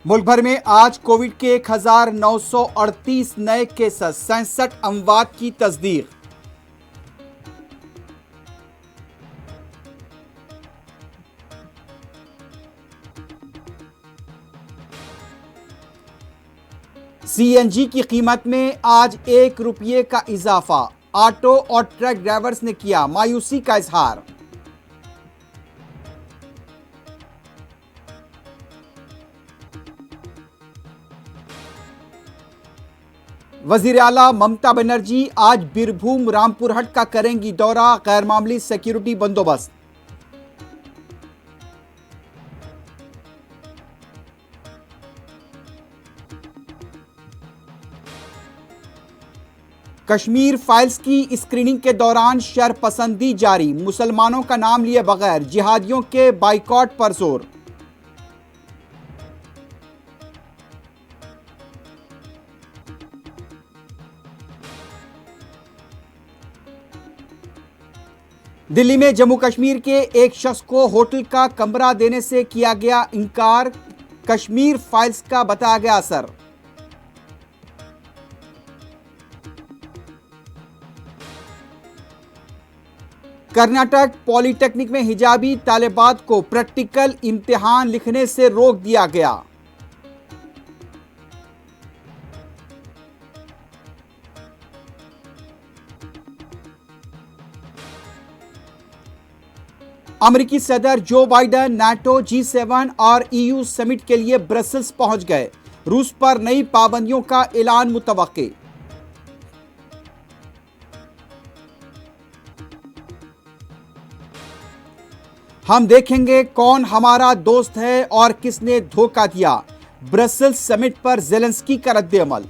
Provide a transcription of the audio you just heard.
मुल्क भर में आज कोविड के 1938 नए केसेस, 67 अमवात की तस्दीक। सीएनजी की कीमत में आज ₹1 का इजाफा। ऑटो और ट्रक ड्राइवर्स ने किया मायूसी का इजहार। वजीर आला ममता बनर्जी आज बीरभूम रामपुरहट का करेंगी दौरा, गैर मामूली सिक्योरिटी बंदोबस्त। कश्मीर फाइल्स की स्क्रीनिंग के दौरान शरपसंदी जारी, मुसलमानों का नाम लिए बगैर जिहादियों के बाइकॉट पर जोर। दिल्ली में जम्मू कश्मीर के एक शख्स को होटल का कमरा देने से किया गया इनकार, कश्मीर फाइल्स का बताया गया असर। कर्नाटक पॉलिटेक्निक में हिजाबी तालिबात को प्रैक्टिकल इम्तिहान लिखने से रोक दिया गया। अमेरिकी सदर जो बाइडेन नाटो, G7 और EU समिट के लिए ब्रसेल्स पहुंच गए। रूस पर नई पाबंदियों का ऐलान मुतवक्के। हम देखेंगे कौन हमारा दोस्त है और किसने धोखा दिया। ब्रसेल्स समिट पर ज़ेलेंस्की का रद्द-ए-अमल।